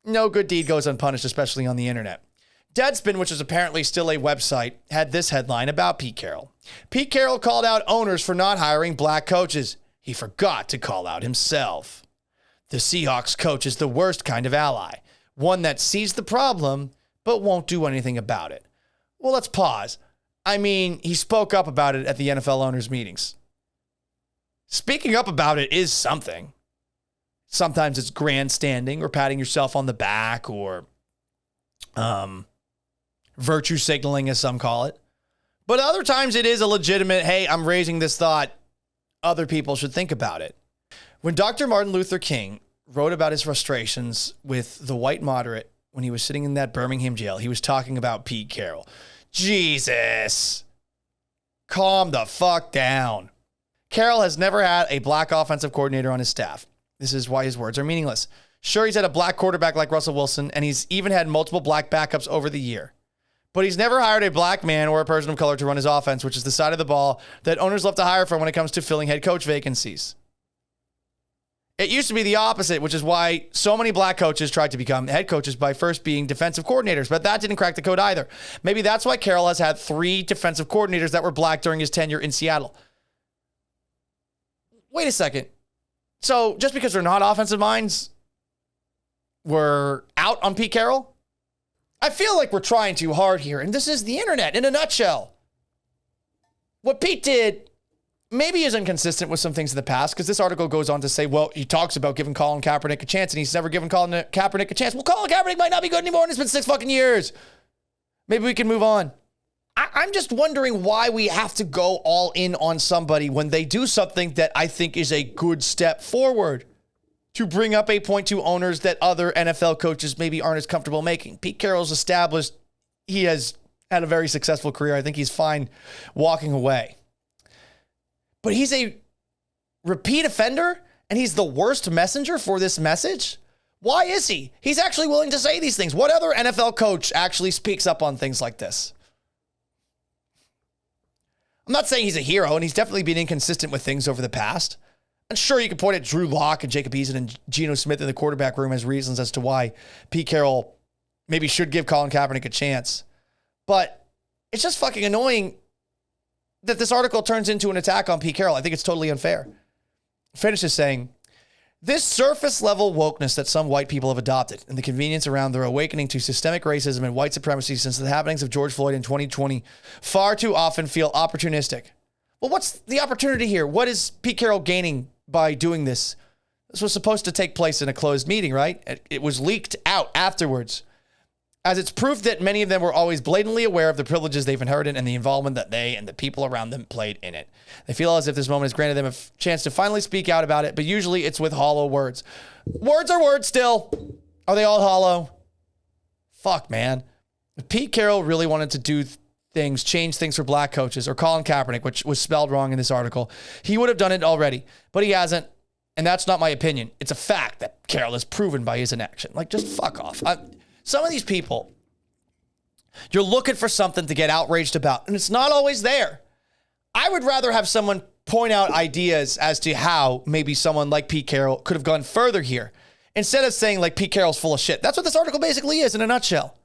No good deed goes unpunished, especially on the internet. Deadspin, which is apparently still a website, had this headline about Pete Carroll. Pete Carroll called out owners for not hiring black coaches. He forgot to call out himself. The Seahawks coach is the worst kind of ally, one that sees the problem but won't do anything about it. Well, let's pause. I mean, he spoke up about it at the NFL owners' meetings. Speaking up about it is something. Sometimes it's grandstanding or patting yourself on the back or virtue signaling, as some call it. But other times it is a legitimate, hey, I'm raising this thought. Other people should think about it. When Dr. Martin Luther King wrote about his frustrations with the white moderate when he was sitting in that Birmingham jail, he was talking about Pete Carroll. Jesus. Calm the fuck down. Carroll has never had a black offensive coordinator on his staff. This is why his words are meaningless. Sure, he's had a black quarterback like Russell Wilson, and he's even had multiple black backups over the year. But he's never hired a black man or a person of color to run his offense, which is the side of the ball that owners love to hire from when it comes to filling head coach vacancies. It used to be the opposite, which is why so many black coaches tried to become head coaches by first being defensive coordinators, but that didn't crack the code either. Maybe that's why Carroll has had 3 defensive coordinators that were black during his tenure in Seattle. Wait a second. So just because they're not offensive minds, we're out on Pete Carroll? I feel like we're trying too hard here, and this is the internet in a nutshell. What Pete did maybe is inconsistent with some things in the past, because this article goes on to say, well, he talks about giving Colin Kaepernick a chance, and he's never given Colin Kaepernick a chance. Well, Colin Kaepernick might not be good anymore, and it's been 6 fucking years. Maybe we can move on. I'm just wondering why we have to go all in on somebody when they do something that I think is a good step forward to bring up a point to owners that other NFL coaches maybe aren't as comfortable making. Pete Carroll's established. He has had a very successful career. I think he's fine walking away. But he's a repeat offender, and he's the worst messenger for this message? Why is he? He's actually willing to say these things. What other NFL coach actually speaks up on things like this? I'm not saying he's a hero, and he's definitely been inconsistent with things over the past. I'm sure you can point at Drew Lock and Jacob Eason and Geno Smith in the quarterback room as reasons as to why Pete Carroll maybe should give Colin Kaepernick a chance. But it's just fucking annoying that this article turns into an attack on Pete Carroll. I think it's totally unfair. Finishes saying, this surface level wokeness that some white people have adopted and the convenience around their awakening to systemic racism and white supremacy since the happenings of George Floyd in 2020 far too often feel opportunistic. Well, what's the opportunity here? What is Pete Carroll gaining by doing this? This was supposed to take place in a closed meeting, right? It was leaked out afterwards, as it's proof that many of them were always blatantly aware of the privileges they've inherited and the involvement that they and the people around them played in it. They feel as if this moment has granted them a chance to finally speak out about it, but usually it's with hollow words. Words are words still. Are they all hollow? Fuck, man. If Pete Carroll really wanted to do things, change things for black coaches, or Colin Kaepernick, which was spelled wrong in this article, he would have done it already, but he hasn't. And that's not my opinion. It's a fact that Carroll has proven by his inaction. Like, just fuck off. Some of these people, you're looking for something to get outraged about, and it's not always there. I would rather have someone point out ideas as to how maybe someone like Pete Carroll could have gone further here, instead of saying, like, Pete Carroll's full of shit. That's what this article basically is in a nutshell.